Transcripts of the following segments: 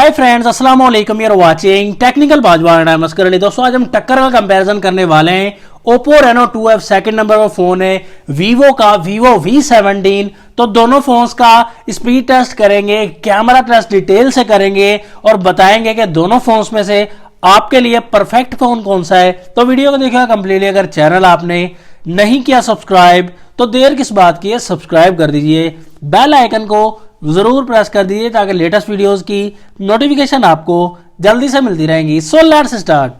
हाय friends, अस्सलाम वालेकुम। You are watching technical Bajwan. दोस्तों आज हम टक्कर का कंपैरिजन करने वाले हैं। Oppo Reno 2F second number पर फोन है वीवो का वीवो V17। तो दोनों फोन्स का स्पीड टेस्ट करेंगे, कैमरा टेस्ट डिटेल से करेंगे और बताएंगे कि दोनों फोन्स में से आपके लिए परफेक्ट फोन कौन सा है। तो वीडियो को देखिएगा कंप्लीटली। अगर चैनल आपने नहीं किया सब्सक्राइब तो देर किस बात की है, सब्सक्राइब कर दीजिए, बेल आइकन को जरूर प्रेस कर दीजिए ताकि लेटेस्ट वीडियोस की नोटिफिकेशन आपको जल्दी से मिलती रहेंगी। So let's start.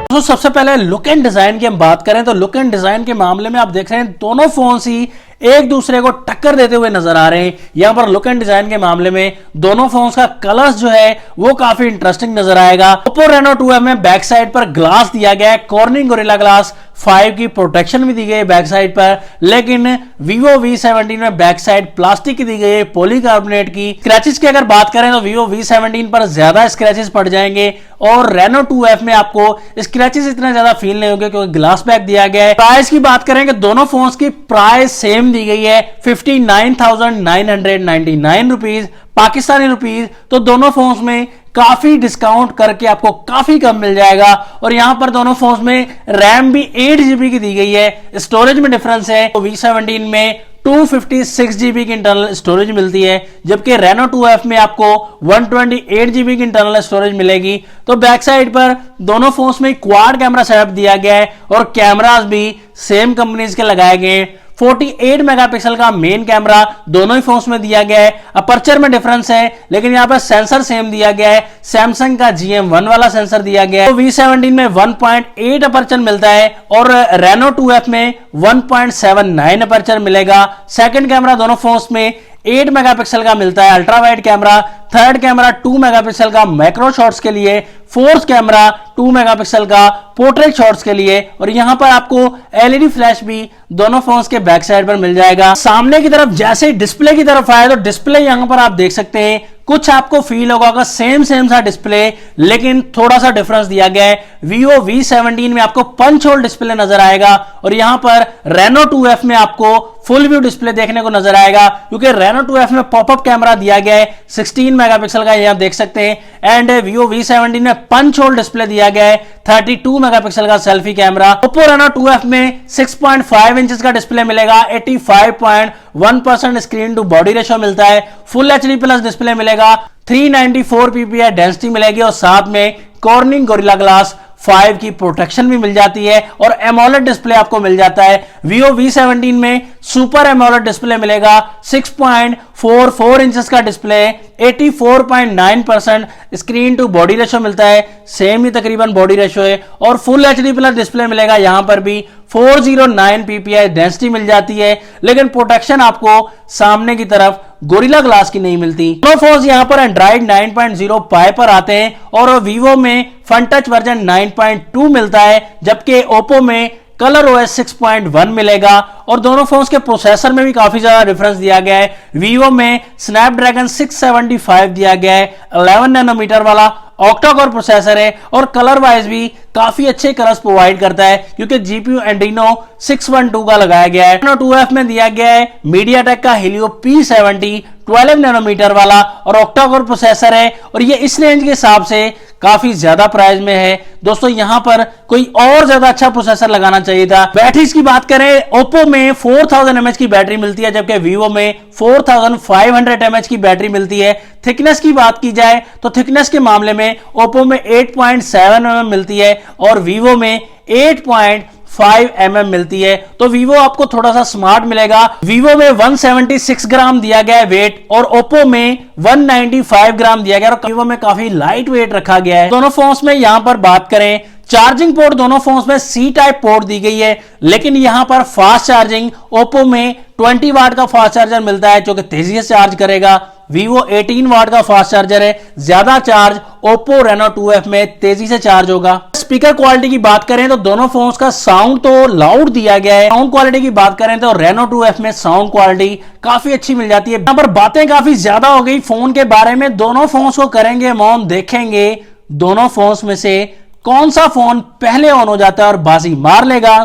तो सबसे पहले लुक एंड डिजाइन की हम बात करें तो लुक एंड डिजाइन के मामले में आप देख रहे हैं दोनों फोन ही एक दूसरे को टक्कर देते हुए नजर आ रहे हैं। यहां पर लुक एंड डिजाइन के मामले में दोनों फोन्स का कलर्स जो है वो काफी इंटरेस्टिंग नजर आएगा। ओप्पो रेनो 2F में बैक साइड पर ग्लास दिया गया है, कॉर्निंग गोरिल्ला ग्लास 5 की प्रोटेक्शन भी दी गई है बैक साइड पर। लेकिन वीवो V17 में बैक साइड प्लास्टिक की दी गई है, पॉलीकार्बोनेट की। स्क्रैचेस की अगर बात करें तो वीवो V17 पर ज्यादा स्क्रैचेस पड़ जाएंगे और रेनो 2F में आपको स्क्रैचेस इतना ज्यादा फील नहीं होंगे क्योंकि ग्लास बैक दिया गया है। प्राइस की बात करें कि दोनों फोन्स की प्राइस सेम दी गई है 59,999 रुपीज पाकिस्तानी रुपीज। तो दोनों फोन्स में काफी डिस्काउंट करके आपको काफी कम मिल जाएगा। और यहां पर दोनों फोन्स में रैम भी 8 GB की दी गई है। स्टोरेज में डिफरेंस है, तो V17 में 256 GB की इंटरनल स्टोरेज मिलती है जबकि रेनो 2F में आपको 128 GB की इंटरनल स्टोरेज मिलेगी। तो बैक साइड पर दोनों फोन्स में क्वाड कैमरा सेटअप दिया गया है और कैमरास भी सेम कंपनीज के लगाए गए हैं। 48 मेगापिक्सल का मेन कैमरा दोनों ही फोन्स में दिया गया है। अपर्चर में डिफरेंस है लेकिन यहां पर सेंसर सेम दिया गया है, सैमसंग का GM1 वाला सेंसर दिया गया है। तो V17 में 1.8 अपर्चर मिलता है और रेनो 2F में 1.79 अपर्चर मिलेगा। सेकंड कैमरा दोनों फोन्स में 8 मेगापिक्सल का मिलता है ultra wide camera. Third camera 2 megapixel का मैक्रो शॉट्स के लिए, फोर्थ कैमरा 2 मेगापिक्सल का पोर्ट्रेट शॉट्स के लिए। और यहां पर आपको LED फ्लैश भी दोनों फोन्स के बैक साइड पर मिल जाएगा। सामने की तरफ जैसे डिस्प्ले की तरफ आए तो डिस्प्ले यहां पर आप देख सकते हैं कुछ आपको फील होगा सेम सा डिस्प्ले लेकिन थोड़ा सा डिफरेंस दिया गया है। वीवो V17 में आपको पंच होल डिस्प्ले नजर आएगा और यहां पर रेनो 2F में आपको फुल व्यू डिस्प्ले देखने को नजर आएगा क्योंकि रेनो 2F में पॉपअप कैमरा दिया गया है 16 मेगापिक्सल का, यहां देख सकते हैं। एंड वीवो V17 में पंच होल डिस्प्ले दिया गया है 32 मेगापिक्सल का selfie camera. Oppo Reno 2F में 6.5 इंचेस का डिस्प्ले मिलेगा, 85.1% स्क्रीन टू बॉडी रेशियो मिलता है, फुल HD प्लस डिस्प्ले मिलेगा, 394 PPI डेंसिटी मिलेगी और साथ में कॉर्निंग गोरिल्ला ग्लास 5 की प्रोटेक्शन भी मिल जाती है और एमोलेड डिस्प्ले आपको मिल जाता है। वीवो V17 में सुपर एमोलेड डिस्प्ले मिलेगा, 6.44 इंचेस का display, 84.9% screen to body ratio मिलता है, सेम ही तकरीबन बॉडी रेशियो है और फुल HD प्लस डिस्प्ले मिलेगा। यहां पर भी 409 PPI डेंसिटी मिल जाती है लेकिन प्रोटेक्शन आपको सामने की तरफ गोरिल्ला ग्लास की नहीं मिलती। दोनों फोन्स यहां पर एंड्रॉइड 9.0 पाई पर आते हैं और वीवो में फन टच वर्जन 9.2 मिलता है जबकि ओप्पो में कलर OS 6.1 मिलेगा। और दोनों फोन्स के प्रोसेसर में भी काफी ज्यादा डिफरेंस दिया गया है। वीवो में स्नैपड्रैगन 675 दिया गया है, 11 नैनोमीटर वाला ऑक्टा कोर प्रोसेसर है और कलर वाइज भी काफी अच्छे कलर्स प्रोवाइड करता है क्योंकि GPU एंड्रीनो 612 का लगाया गया है। रेनो 2F में दिया गया है मीडियाटेक का Helio P70 12 नैनोमीटर वाला और ऑक्टा कोर प्रोसेसर है और ये इस रेंज के हिसाब से काफी ज्यादा प्राइस में है। दोस्तों यहां पर कोई और ज्यादा अच्छा प्रोसेसर लगाना चाहिए था। बैटरीज की बात करें ओप्पो में 4000 mAh की बैटरी मिलती है जबकि वीवो में 4500 mAh की बैटरी मिलती है। थिकनेस की बात की जाए तो थिकनेस के मामले में ओप्पो में 8.7 mm मिलती है और वीवो में 8.5 mm मिलती है। तो वीवो आपको थोड़ा सा स्मार्ट मिलेगा। वीवो में 176 ग्राम दिया गया है वेट और ओप्पो में 195 ग्राम दिया गया है और वीवो में काफी लाइट वेट रखा गया है। दोनों फोन्स में यहां पर बात करें चार्जिंग पोर्ट दोनों फोन्स में C टाइप पोर्ट दी गई है लेकिन यहां पर फास्ट चार्जिंग ओप्पो में 20 वाट का फास्ट चार्जर मिलता है जो कि तेजी से चार्ज करेगा। वीवो 18 वाट का फास्ट चार्जर है, ज्यादा चार्ज ओप्पो रेनो 2F में तेजी से चार्ज होगा। स्पीकर क्वालिटी की बात करें तो दोनों फोन्स का साउंड तो लाउड दिया गया है। साउंड क्वालिटी की बात करें तो रेनो 2F में साउंड क्वालिटी काफी अच्छी मिल जाती है। यहां पर बातें काफी ज्यादा हो गई फोन के बारे में, दोनों फोन्स को करेंगे मौन, देखेंगे दोनों फोन्स में से कौन सा फोन पहले ऑन हो जाता है और बाजी मार लेगा।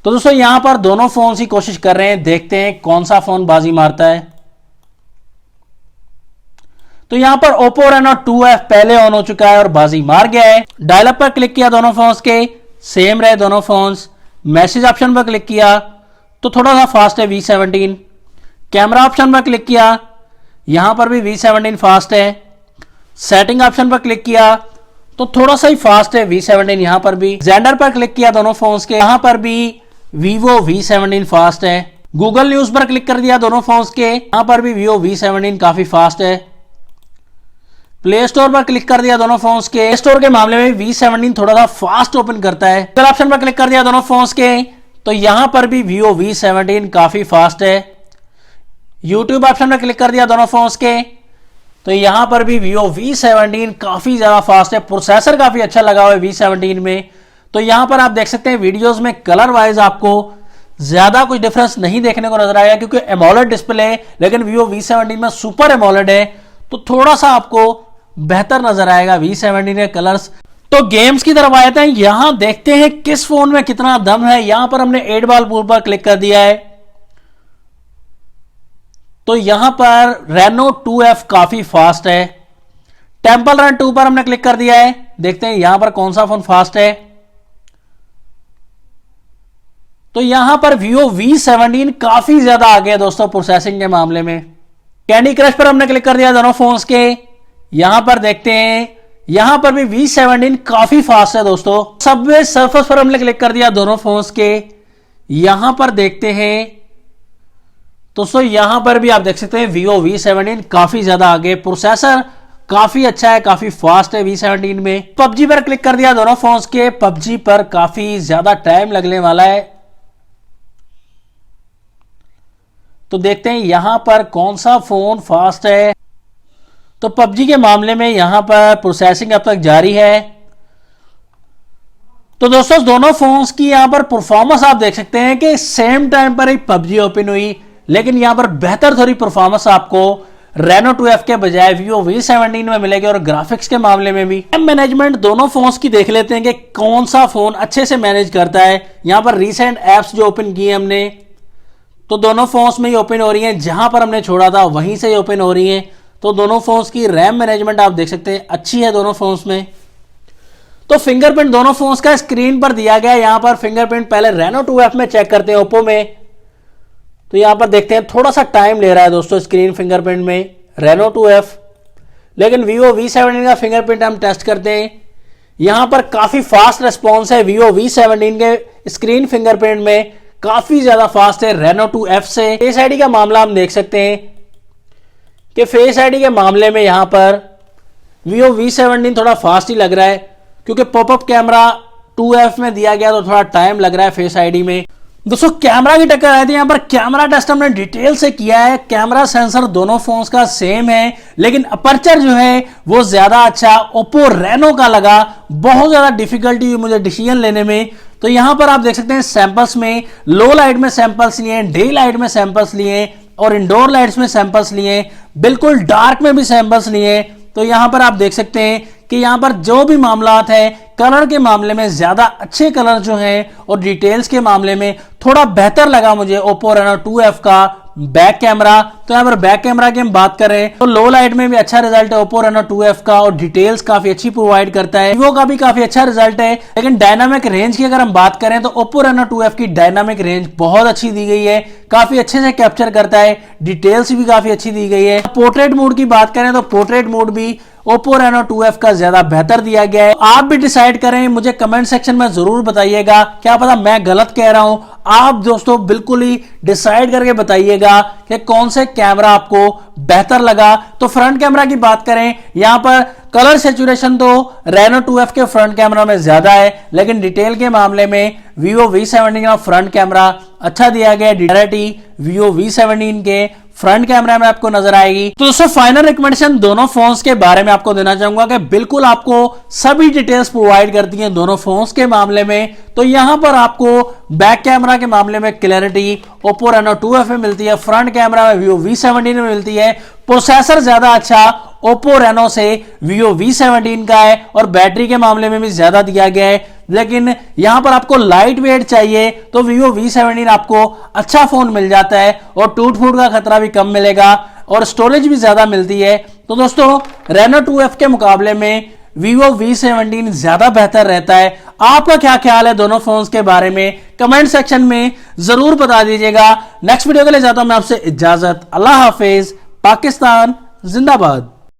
तो दोस्तों यहां पर दोनों फोन की कोशिश कर रहे हैं, देखते हैं कौन सा फोन बाजी मारता है। तो यहां पर Oppo Reno 2F पहले ऑन हो चुका है और बाजी मार गया है। डायल अप पर क्लिक किया, दोनों फोन्स के सेम रहे दोनों फोन्स। मैसेज ऑप्शन पर क्लिक किया तो थोड़ा सा फास्ट है V17। कैमरा ऑप्शन पर क्लिक किया, यहां पर भी V17 फास्ट है। सेटिंग ऑप्शन पर क्लिक किया तो थोड़ा सा ही फास्ट है V17 यहां पर भी। जेंडर पर क्लिक किया दोनों फोन्स के, यहां पर भी Vivo V17 फास्ट है। गूगल न्यूज पर क्लिक कर दिया दोनों फोन्स के, यहां पर भी Vivo V17 काफी फास्ट है। प्ले स्टोर पर क्लिक कर दिया दोनों फोन्स के, प्ले स्टोर के मामले में V17 थोड़ा सा फास्ट ओपन करता है। गूगल ऑप्शन पर क्लिक कर दिया दोनों फोन्स के, तो यहां पर भी Vivo V17 काफी फास्ट है। यूट्यूब ऑप्शन पर क्लिक कर दिया दोनों फोन्स के, तो यहां पर भी Vivo V17 काफी ज्यादा फास्ट है। प्रोसेसर काफी अच्छा लगा हुआ है V17 में। तो यहां पर आप देख सकते हैं वीडियोस में कलर वाइज आपको ज्यादा कुछ डिफरेंस नहीं देखने को नजर आएगा, क्योंकि एमोलेड डिस्प्ले है, लेकिन Vivo V17 में सुपर एमोलेड है, तो थोड़ा सा आपको बेहतर नजर आएगा V17 के कलर्स। तो गेम्स की तरफ आते हैं, यहां देखते हैं किस फोन में कितना दम है। यहां पर हमने 8 बॉल पूल पर क्लिक कर दिया है, तो यहां पर Reno 2F काफी फास्ट है। टेंपल रन 2 पर हमने क्लिक कर दिया है, देखते हैं यहां पर कौन सा फोन फास्ट है। तो यहां पर Vivo V17 काफी ज्यादा आगे है दोस्तों प्रोसेसिंग के मामले में। कैंडी क्रश पर हमने क्लिक कर दिया दोनों फोन्स के, यहां पर देखते हैं यहां पर भी V17 काफी फास्ट है दोस्तों। सबवे सर्फर्स पर हमने क्लिक कर दिया दोनों फोन्स के, यहां पर देखते हैं दोस्तों यहां पर भी आप देख सकते हैं Vivo V17 काफी ज्यादा आगे, प्रोसेसर काफी अच्छा है, काफी फास्ट है V17 में। PUBG पर क्लिक कर दिया दोनों फोन्स के, PUBG पर काफी ज्यादा टाइम लगने वाला है, तो देखते हैं यहां पर कौन सा फोन फास्ट है। तो PUBG के मामले में यहां पर प्रोसेसिंग अब तक जारी है। तो दोस्तों दोनों फोन्स की यहां पर परफॉर्मेंस आप देख सकते हैं कि सेम टाइम पर ही PUBG ओपन हुई, लेकिन यहां पर बेहतर थोड़ी परफॉर्मेंस आपको Reno 2F के बजाय Vivo V17 में मिलेगी। और ग्राफिक्स के मामले में भी मैनेजमेंट दोनों फोन्स की देख लेते हैं कि कौन सा फोन अच्छे से मैनेज करता है। यहां पर रीसेंट एप्स जो ओपन किए हमने, तो दोनों फोन्स में ही ओपन हो रही हैं, जहां पर हमने छोड़ा था वहीं से ही ओपन हो रही हैं। तो दोनों फोन्स की रैम मैनेजमेंट आप देख सकते हैं अच्छी है दोनों फोन्स में। तो फिंगरप्रिंट दोनों फोन्स का स्क्रीन पर दिया गया है। यहां पर फिंगरप्रिंट पहले Reno 2F में चेक करते हैं ओप्पो में, तो यहां पर देखते हैं थोड़ा सा टाइम ले रहा है दोस्तों स्क्रीन फिंगरप्रिंट में Reno 2F, लेकिन Vivo V17 का फिंगरप्रिंट हम टेस्ट करते हैं, यहां पर काफी फास्ट रेस्पॉन्स है। Vivo V17 के स्क्रीन फिंगरप्रिंट में काफी ज्यादा फास्ट है Reno 2F से। फेस आईडी का मामला हम देख सकते हैं कि फेस आईडी के मामले में यहां पर Vivo V17 थोड़ा फास्ट ही लग रहा है, क्योंकि पॉपअप कैमरा 2F में दिया गया तो थोड़ा टाइम लग रहा है फेस आईडी में। दोस्तों कैमरा की टक्कर आई थी, यहां पर कैमरा टेस्ट हमने डिटेल से किया है। कैमरा सेंसर दोनों फोन्स का सेम है, लेकिन अपर्चर जो है वो ज्यादा अच्छा Oppo Reno का लगा। बहुत ज्यादा डिफिकल्टी हुई मुझे डिसीजन लेने में। तो यहां पर आप देख सकते हैं सैंपल्स में लो लाइट में सैंपल्स लिए, डे लाइट में सैंपल्स लिए और इंडोर लाइट्स में सैंपल्स लिए, बिल्कुल डार्क में भी सैंपल्स लिए। तो यहां पर आप देख सकते हैं कि यहां पर जो भी मामलात है, कलर के मामले में ज्यादा अच्छे कलर जो हैं और डिटेल्स के मामले में थोड़ा बेहतर लगा मुझे Oppo Reno 2F का बैक कैमरा। तो यहां पर बैक कैमरा की हम बात करें तो लो लाइट में भी अच्छा रिजल्ट है Oppo Reno 2F का, और डिटेल्स काफी अच्छी प्रोवाइड करता है। Vivo का भी काफी अच्छा रिजल्ट है, लेकिन डायनामिक रेंज की अगर हम बात करें तो Oppo Reno 2F की डायनामिक रेंज बहुत अच्छी दी गई है, काफी अच्छे से कैप्चर करता है, डिटेल्स भी काफी अच्छी दी गई है। पोर्ट्रेट मोड की बात करें तो पोर्ट्रेट मोड भी Oppo Reno 2F का ज्यादा बेहतर दिया गया है। आप भी डिसाइड करें, मुझे कमेंट सेक्शन में जरूर बताइएगा, क्या पता मैं गलत कह रहा हूं। आप दोस्तों बिल्कुल ही डिसाइड करके बताइएगा कि कौन से कैमरा आपको बेहतर लगा। तो फ्रंट कैमरा की बात करें, यहां पर कलर सेचुरेशन तो Reno 2F के फ्रंट कैमरा में ज्यादा है, लेकिन डिटेल के मामले में Vivo V17 का फ्रंट कैमरा अच्छा दिया गया। क्लैरिटी Vivo V17 के फ्रंट कैमरा में आपको नजर आएगी। तो दोस्तों फाइनल रिकमेंडेशन दोनों फोन्स के बारे में आपको देना चाहूंगा कि बिल्कुल आपको सभी डिटेल्स प्रोवाइड करती हैं दोनों फोन्स के मामले में। तो यहां पर आपको बैक कैमरा के मामले में क्लैरिटी Oppo Reno 2F में मिलती है, फ्रंट कैमरा में Vivo V17 में मिलती है, प्रोसेसर ज्यादा अच्छा ओप्पो रेनो से Vivo V17 का है और बैटरी के मामले में भी ज्यादा दिया गया है। लेकिन यहां पर आपको लाइट वेट चाहिए तो Vivo V17 आपको अच्छा फोन मिल जाता है और टूट फूट का खतरा भी कम मिलेगा और स्टोरेज भी ज्यादा मिलती है। तो दोस्तों Reno 2F के मुकाबले में Vivo V17 ज्यादा बेहतर रहता है। आपका क्या ख्याल है दोनों फोन्स के बारे में, कमेंट सेक्शन में जरूर बता दीजिएगा। नेक्स्ट वीडियो के लिए जाता हूं मैं आपसे इजाजत। अल्लाह हाफिज। पाकिस्तान जिंदाबाद।